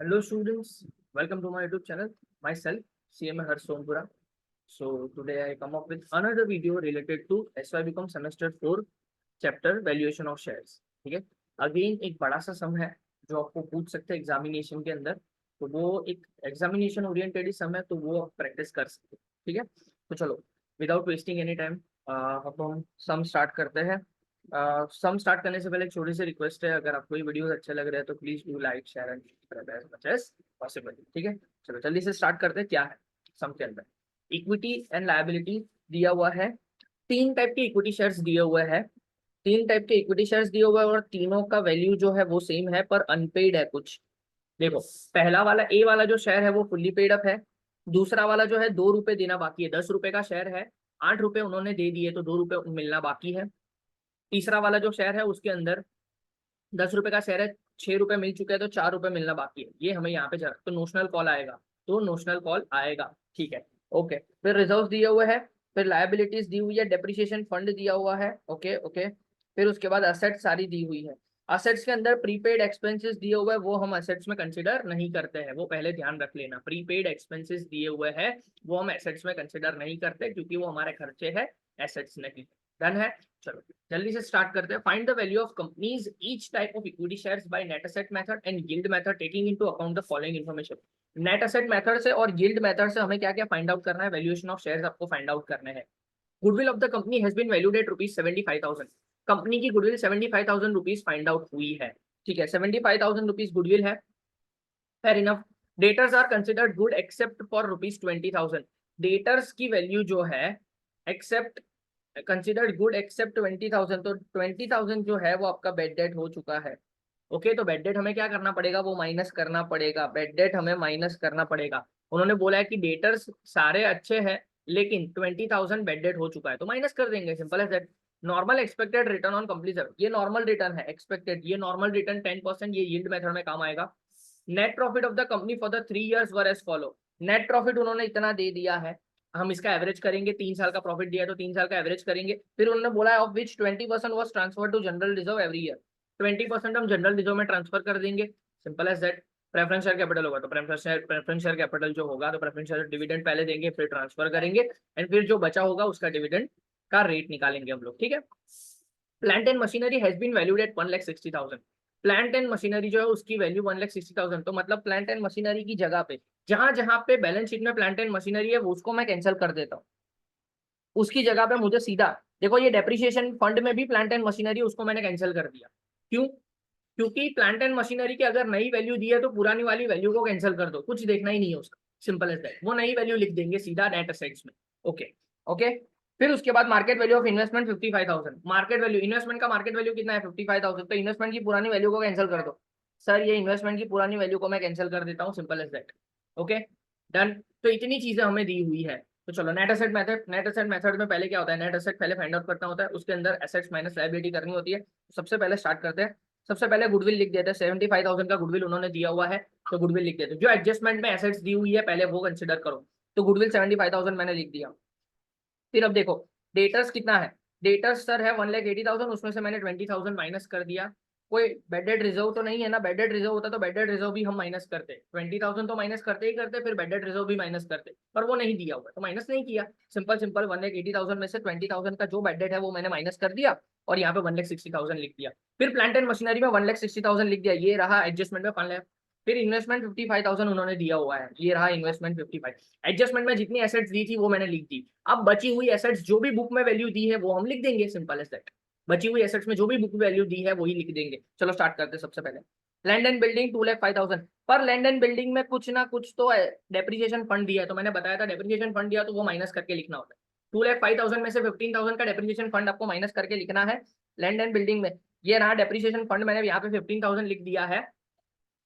Hello students, welcome to my YouTube channel. Myself, CMA Harsh Sompura. So today I come up with another video related to SYBCom Semester 4 Chapter Valuation of Shares. ठीक है, again एक बड़ा सा सम है जो आपको पूछ सकते हैं एग्जामिनेशन के अंदर, तो वो एक एग्जामिनेशन ओरिएंटेड ही सम है, तो वो आप प्रैक्टिस कर सकते हैं। ठीक है, तो चलो विदाउट वेस्टिंग एनी टाइम अब हम सम स्टार्ट करते हैं। सम स्टार्ट करने से पहले एक छोटी सी रिक्वेस्ट है, अगर आपको ये वीडियोस अच्छे लग रहे हैं तो please do like share and subscribe as much as possible. ठीक है, चलो जल्दी से स्टार्ट करते हैं। क्या है सम के अंदर? इक्विटी एंड लायबिलिटी दिया हुआ है। तीन टाइप के इक्विटी शेयर्स दिए हुए हैं। तीन टाइप के इक्विटी शेयर्स दिए हुए हैं और तीनों का वैल्यू जो है वो सेम है पर अनपेड है कुछ। देखो, पहला वाला ए वाला जो शेयर है वो फुल्ली पेड अप है। दूसरा वाला जो है 2 रुपए देना बाकी है। 10 रुपए का शेयर है, 8 रुपए उन्होंने दे दिए तो 2 रुपए मिलना बाकी है। तीसरा वाला जो शेयर है उसके अंदर 10 रुपए का शेयर है, 6 रुपए मिल चुके हैं तो 4 रुपए मिलना बाकी है। ये हमें यहाँ पे जरा तो नोशनल कॉल आएगा, तो नोशनल कॉल आएगा। ठीक है, ओके। फिर रिजर्व दिए हुए हैं, फिर लायबिलिटीज दी हुई है, डेप्रिसिएशन फंड दिया हुआ है। Okay okay. फिर उसके बाद असेट्स सारी दी हुई है। असेट्स के अंदर प्रीपेड एक्सपेंसेस दिए हुए हैं, वो हम असेट्स में कंसिडर नहीं करते हैं, वो पहले ध्यान रख लेना। प्रीपेड एक्सपेंसेस दिए हुए हैं वो हम एसेट्स में कंसिडर नहीं करते क्योंकि वो हमारे खर्चे हैं, एसेट्स नहीं। डन है, चलो जल्दी से स्टार्ट करते हैं। Find the value of companies each type of equity shares by net asset method and yield method taking into account the following information. Net asset method से और यील्ड मेथड से हमें क्या क्या फाइंड आउट करना है? वैल्यूएशन ऑफ शेयर्स आपको find out करने हैं। Goodwill of the company has been valued at ₹75,000। Company की गुडविल ₹75,000 फाइंड आउट हुई है। ठीक है, ₹75,000 गुडविल है। Fair enough. Debtors are considered good except for ₹20,000। Debtors की वैल्यू जो है एक्सेप्ट कंसिडर्ड गुड एक्सेप्ट 20,000, तो 20,000 जो है वो आपका बेड डेट हो चुका है। ओके, तो बेड डेट हमें क्या करना पड़ेगा? वो माइनस करना पड़ेगा। बेड डेट हमें माइनस करना पड़ेगा। उन्होंने बोला है कि डेटर्स सारे अच्छे हैं लेकिन 20,000 बेड डेट हो चुका है, तो माइनस कर देंगे, simple as that. Normal expected return on completion, ये नॉर्मल रिटर्न है, एक्सपेक्टेड ये नॉर्मल रिटर्न 10%, ये यील्ड मेथड में काम आएगा। Net profit of the company for the 3 years were as follow. नेट प्रॉफिट उन्होंने इतना दे दिया है, हम इसका एवरेज करेंगे। 3 साल का प्रॉफिट दिया है तो 3 साल का एवरेज करेंगे। फिर उन्होंने बोला है of which 20% was transfer to general reserve every year. 20% हम जनरल रिजर्व में ट्रांसफर कर देंगे, simple as that. Preference share capital होगा तो प्रेफरेंस शेयर कैपिटल जो होगा तो प्रेफरेंस शेयर डिविडेंड पहले देंगे, फिर ट्रांसफर करेंगे एंड फिर जो बचा होगा उसका डिविडेंड का रेट निकालेंगे हम लोग। ठीक है। Plant and machinery has been valued at 1,60,000। Plant and machinery जो है उसकी वैल्यू 1,60,000, तो मतलब प्लांट एंड मशीनरी की जगह पे जहां जहां पे बैलेंस शीट में प्लांट एंड मशीनरी है वो उसको मैं कैंसिल कर देता हूँ। उसकी जगह पे मुझे सीधा देखो, ये डेप्रिसिएशन फंड में भी प्लांट एंड मशीनरी उसको मैंने कैंसिल कर दिया। क्यों? क्योंकि प्लांट एंड मशीनरी की अगर नई वैल्यू दी है तो पुरानी वाली वैल्यू को कैंसिल कर दो, कुछ देखना ही नहीं है उसका, सिंपल एज दैट। वो नई वैल्यू लिख देंगे सीधा नेट असेट्स में। Okay okay. फिर उसके बाद market value of investment 55,000। Market value investment का मार्केट वैल्यू कितना है? 55,000। तो इन्वेस्टमेंट की पुरानी वैल्यू को कैंसिल कर दो। सर ये इन्वेस्टमेंट की पुरानी वैल्यू को मैं कैंसिल कर देता हूँ, simple as that. Okay, done. तो इतनी चीजें हमें दी हुई है। तो चलो net asset method. Net asset method में पहले क्या होता है? नेट एसेट पहले फाइंड आउट करना होता है, उसके अंदर एसेट्स माइनस लायबिलिटी करनी होती है। सबसे पहले स्टार्ट करते हैं। सबसे पहले गुडविल लिख देते हैं। 75,000 का गुडविल उन्होंने दिया हुआ है तो गुडविल लिख देते हैं। जो एडजस्टमेंट में एसेट्स दी हुई है पहले वो कंसिडर करो, तो गुडविल 75,000 मैंने लिख दिया। फिर अब देखो डेटर्स कितना है? डेटर्स सर है 1,80,000, उसमें से मैंने 20,000 माइनस कर दिया। कोई बेडेड रिजर्व तो नहीं है ना? बेडेड रिजर्व होता तो बेडेड रिजर्व भी हम माइनस करते, 20,000 तो माइनस करते ही करते, फिर बेडेड रिजर्व भी माइनस करते, पर वो नहीं दिया हुआ तो माइनस नहीं किया। सिंपल सिंपल 1,80,000 में से 20,000 का जो बेडेड है वो मैंने माइनस कर दिया और यहाँ पे 1,60,000 लिख दिया। फिर प्लांट एंड मशीनरी में 1,60,000 लिख दिया, ये रहा एडजस्टमेंट में 1 लाख। फिर इन्वेस्टमेंट 55,000 उन्होंने दिया हुआ है, ये रहा इन्वेस्टमेंट 55। एडजस्टमेंट में जितनी एसेट्स दी थी वो मैंने लिख दी। अब बची हुई एसेट्स जो भी बुक में वैल्यू दी है वो हम लिख देंगे, सिंपल एज दैट। बची हुई एसेट्स में जो भी बुक वैल्यू दी है वही लिख देंगे। चलो स्टार्ट करते हैं। सबसे पहले लैंड एंड बिल्डिंग 2,05,000। पर लैंड एंड बिल्डिंग में कुछ ना कुछ तो डेप्रिसिएशन फंड दिया है, तो मैंने बताया था डेप्रिसिएशन फंड दिया तो वो माइनस करके लिखना होता है। 2,05,000 में से 15,000 का डेप्रिसिएशन फंड आपको माइनस करके लिखना है लैंड एंड बिल्डिंग में। ये रहा डेप्रिसिएशन फंड, मैंने यहाँ पे 15,000 लिख दिया है।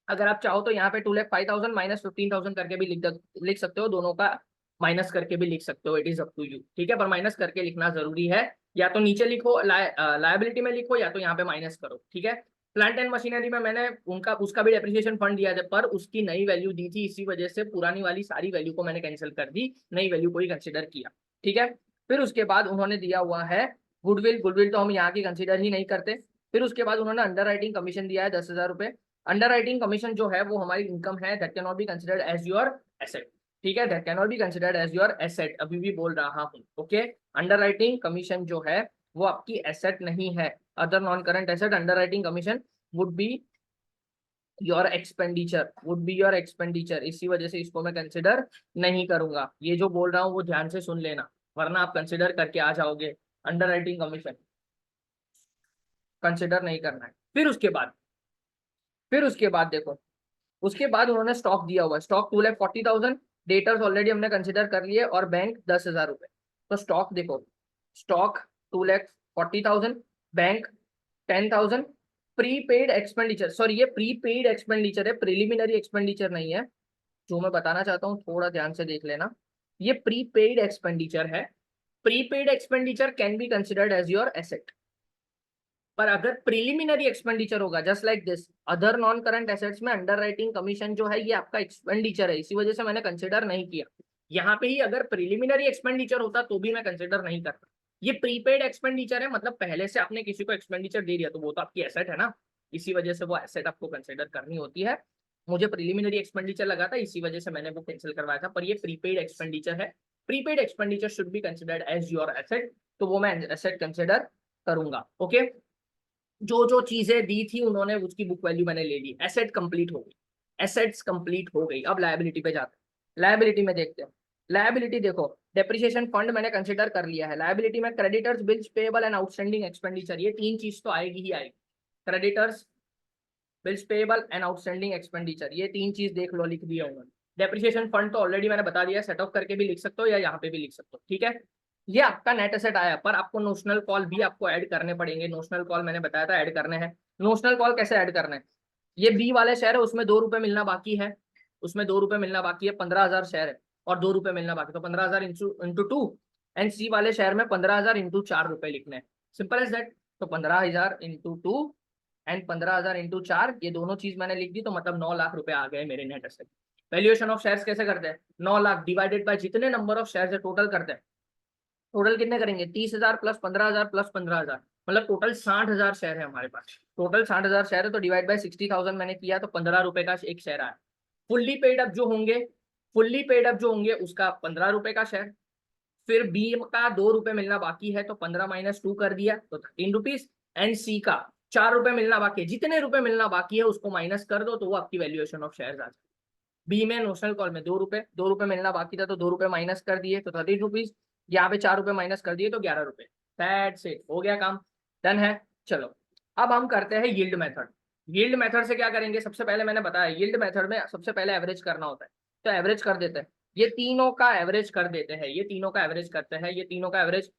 अगर आप चाहो तो यहाँ पे 2,05,000 माइनस 15,000 करके भी लिख सकते हो, दोनों का माइनस करके भी लिख सकते हो, it is up to you. ठीक है, पर माइनस करके लिखना जरूरी है। या तो नीचे लिखो लायबिलिटी में लिखो या तो यहाँ पे माइनस करो। ठीक है। प्लांट एंड मशीनरी में मैंने उनका उसका भी डेप्रिसिएशन फंड दिया था पर उसकी नई वैल्यू दी थी, इसी वजह से पुरानी वाली सारी वैल्यू को मैंने कैंसिल कर दी, नई वैल्यू को ही कंसिडर किया। ठीक है। फिर उसके बाद उन्होंने दिया हुआ है गुडविल। गुडविल तो हम यहाँ की कंसिडर ही नहीं करते। फिर उसके बाद उन्होंने अंडर राइटिंग कमीशन दिया है 10,000 रुपए। अंडर राइटिंग कमीशन जो है वो हमारी इनकम है, that can not be considered as your asset. ठीक है, that can not be considered as your asset, अभी भी बोल रहा हूँ। ओके, अंडर राइटिंग कमीशन जो है वो आपकी एसेट नहीं है। Other non current asset, under writing commission would be your expenditure, would be your expenditure. इसी वजह से इसको मैं कंसिडर नहीं करूंगा। ये जो बोल रहा हूँ वो ध्यान से सुन लेना, वरना आप कंसिडर करके आ जाओगे। अंडर राइटिंग कमीशन कंसिडर नहीं करना है। फिर उसके बाद देखो, उसके बाद उन्होंने स्टॉक दिया हुआ है, स्टॉक 2,40,000, डेटर्स ऑलरेडी हमने कंसिडर कर लिए, और बैंक 10,000 रुपए। तो स्टॉक देखो, stock 2,40,000, bank 10,000, prepaid expenditure, sorry ये प्रीपेड एक्सपेंडिचर है, प्रिलिमिनरी एक्सपेंडिचर नहीं है। जो मैं बताना चाहता हूँ थोड़ा ध्यान से देख लेना, ये प्रीपेड एक्सपेंडिचर है। Prepaid expenditure can be considered as your asset, पर अगर प्रिलिमिनरी एक्सपेंडिचर होगा just like this, other non current assets में अंडर राइटिंग कमीशन जो है ये आपका एक्सपेंडिचर है, इसी वजह से मैंने कंसिडर नहीं किया। यहाँ पे ही अगर प्रिलिमिनरी एक्सपेंडिचर होता तो भी मैं कंसिडर नहीं करता। ये प्रीपेड एक्सपेंडिचर है, मतलब पहले से आपने किसी को एक्सपेंडिचर दे दिया तो वो तो आपकी एसेट है ना, इसी वजह से वो एसेट आपको कंसिडर करनी होती है। मुझे प्रिलिमिनरी एक्सपेंडिचर लगा था, इसी वजह से मैंने वो कैंसिल करवाया था, पर ये प्रीपेड एक्सपेंडिचर है। Prepaid expenditure should be considered as your asset, तो वो मैं एसेट कंसिडर करूंगा। ओके, जो जो चीजें दी थी उन्होंने उसकी बुक वैल्यू मैंने ले ली, एसेट कंप्लीट हो गई, एसेट्स कंप्लीट हो गई। अब लायबिलिटी पे जाते हैं, लायबिलिटी में देखते हैं। लायबिलिटी देखो, डेप्रिसिएशन फंड मैंने कंसिडर कर लिया है। लायबिलिटी में creditors, bills payable and outstanding expenditure, ये तीन चीज तो आएगी ही आएगी। Creditors, bills payable and outstanding expenditure, ये तीन चीज देख लो, लिख दिया उन्होंने। डेप्रिसिएशन फंड तो ऑलरेडी मैंने बता दिया, सेट ऑफ करके भी लिख सकते हो या यहाँ पे भी लिख सकते हो। ठीक है, ये आपका नेट एसेट आया, पर आपको नोशनल कॉल भी आपको ऐड करने पड़ेंगे। नोशनल कॉल मैंने बताया था ऐड करने हैं। नोशनल कॉल कैसे ऐड करना है, ये बी वाले शेयर है उसमें 2 रुपए मिलना बाकी है, उसमें 2 रुपए मिलना बाकी है, 15,000 शेयर है और 2 रुपए मिलना बाकी, तो 15,000 इंटू 2, एंड सी वाले शेयर में 15,000 इंटू 4 रुपए लिखने हैं, सिंपल एज दैट। तो 15,000 इंटू 2 एंड 15,000 इंटू 4, ये दोनों चीज मैंने लिख दी, तो मतलब 9 लाख रुपए आ गए मेरे net asset. Valuation of shares कैसे करते हैं, 9 लाख डिवाइडेड बाय जितने नंबर ऑफ शेयर्स है टोटल करते हैं। टोटल कितने करेंगे, 30,000 प्लस 15,000 प्लस 15,000, मतलब टोटल 60,000 शेयर है हमारे पास। टोटल 60,000 शेयर है, तो डिवाइड बाय 60,000 मैंने किया, तो 15 रुपए का एक शेयर आया। फुल्ली पेड अप जो होंगे, फुल्ली पेड अप जो होंगे उसका 15 रुपए का शेयर। फिर बी का 2 रुपए मिलना बाकी है, तो 15 माइनस 2 कर दिया तो 13 रुपीज। एंड सी का 4 रुपए मिलना बाकी है, जितने रुपए मिलना बाकी है उसको माइनस कर दो, तो वो आपकी वैल्यूएशन ऑफ शेयर आ जाए। बी में नोशनल कॉल में 2 रुपए मिलना बाकी था, तो 2 रुपए माइनस कर दिए तो 13 रुपीज। यहाँ पे 4 रुपए माइनस कर दिए तो 11 रुपए। दैट्स इट, हो गया काम, डन है। चलो अब हम करते हैं यील्ड मेथड। यील्ड मेथड से क्या करेंगे, सबसे पहले मैंने बताया यील्ड मेथड में सबसे पहले एवरेज करना होता है, तो एवरेज कर देते हैं। ये तीनों का एवरेज कर देते हैं, ये तीनों का एवरेज करते हैं, ये तीनों का एवरेज,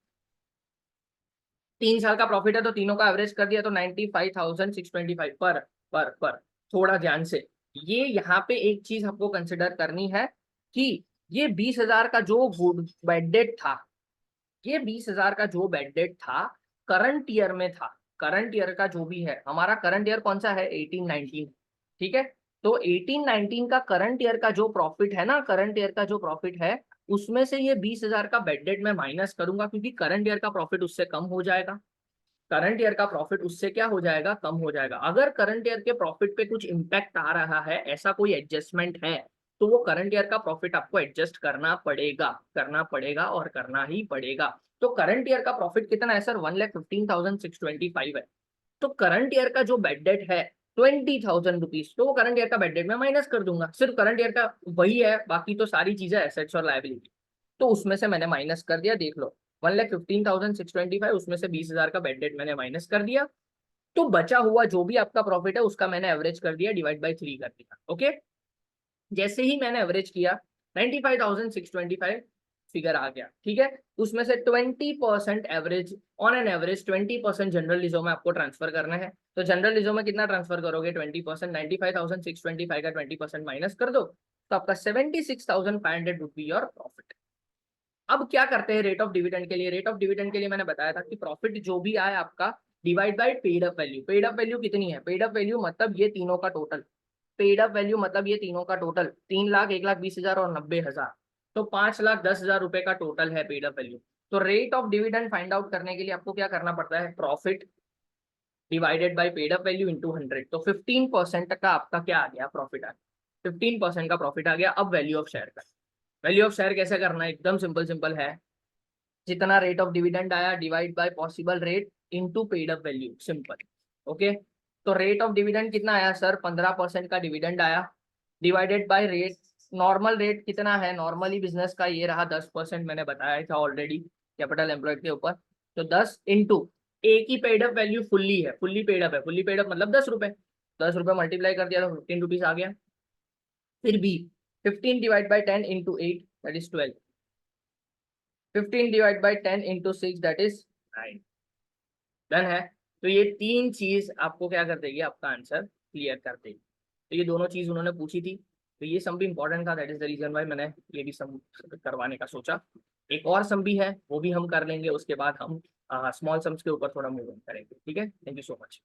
3 साल का प्रॉफिट है तो तीनों का एवरेज कर दिया, तो 95,625 पर थोड़ा ध्यान से, ये यहाँ पे एक चीज आपको कंसिडर करनी है कि ये 20,000 का जो बेड डेट था, ये 20,000 का जो बेड डेट था करंट ईयर में था। करंट ईयर का जो भी है, हमारा करंट ईयर कौन सा है, 18-19, ठीक है। तो 18-19 का करंट ईयर का जो प्रॉफिट है ना, करंट ईयर का जो प्रॉफिट है उसमें से ये 20,000 का बेड डेट में माइनस करूंगा, क्योंकि करंट ईयर का प्रॉफिट उससे कम हो जाएगा। करंट ईयर का प्रॉफिट उससे क्या हो जाएगा, कम हो जाएगा। अगर करंट ईयर के प्रॉफिट पे कुछ इंपैक्ट आ रहा है, ऐसा कोई एडजस्टमेंट है, तो वो करंट ईयर का प्रॉफिट आपको एडजस्ट करना पड़ेगा और करना ही पड़ेगा। तो करंट ईयर का प्रॉफिट कितना है सर, 1,15,625 है। तो करंट ईयर का जो बेड डेट है 20,000 रुपीज, तो वो करंट ईयर का बेड डेट में माइनस कर दूंगा। सिर्फ करंट ईयर का वही है, बाकी तो सारी चीजें एसेट्स और लायबिलिटी, तो उसमें से मैंने माइनस कर दिया, देख लो 1,15,625, उसमें से 20,000 का बेड डेट मैंने माइनस कर दिया, तो बचा हुआ जो भी आपका प्रॉफिट है उसका मैंने एवरेज कर दिया, डिवाइड बाई 3 कर दिया। ओके, जैसे ही मैंने एवरेज किया 95,625 फिगर आ गया, ठीक है। उसमें से 20% average, on an average 20% general reserve में आपको ट्रांसफर करना है। तो जनरल रिजर्व में कितना ट्रांसफर करोगे, 20%, 95,625 का 20% माइनस कर दो, तो आपका 76,500 रुपी बी योर प्रॉफिट। अब क्या करते हैं रेट ऑफ डिविडेंड के लिए, रेट ऑफ डिविडेंड के लिए मैंने बताया था कि प्रॉफिट जो भी आए आपका divide by paid up value. Paid up value कितनी है, पेड अप वैल्यू मतलब ये तीनों का टोटल, पेड अप वैल्यू मतलब ये तीनों का टोटल, 3,00,000, 1,20,000 और 90,000, तो 5,10,000 रुपए का टोटल है पेड अप वैल्यू। तो rate of dividend find out करने के लिए आपको क्या करना पड़ता है, profit divided by paid up value into 100, तो 15% का आपका क्या आ गया, प्रॉफिट आ गया। 15% का प्रॉफिट आ गया। अब वैल्यू ऑफ शेयर का, वैल्यू ऑफ शेयर कैसे करना है, एकदम सिंपल है। जितना रेट ऑफ डिविडेंड आया divide by possible rate into paid up value, simple. Okay, तो रेट ऑफ डिविडेंड कितना आया सर, 15% का डिविडेंड आया, divided by rate. Normal rate कितना है, नॉर्मली बिजनेस का ये रहा 10%, मैंने बताया था ऑलरेडी कैपिटल एम्प्लॉयड के ऊपर। तो 10 इंटू ए की पेड अप वैल्यू फुल्ली है, फुल्ली पेड अप है, फुल्ली पेड अप मतलब 10 रुपए, 10 रुपए मल्टीप्लाई कर दिया तो 15 रुपीज आ गया। फिर B 15 divide by 10 into 8 that is 12, 15 divide by 10 into 6 that is 9। Done है। तो ये तीन चीज आपको क्या कर देगी, आपका आंसर क्लियर कर देगी। तो ये दोनों चीज उन्होंने पूछी थी, तो ये सम भी इंपॉर्टेंट था, that is the reason why मैंने ये भी सम करवाने का सोचा। एक और सम भी है, वो भी हम कर लेंगे, उसके बाद हम स्मॉल सम्स के ऊपर थोड़ा मूव करेंगे। ठीक है, थैंक यू सो मच।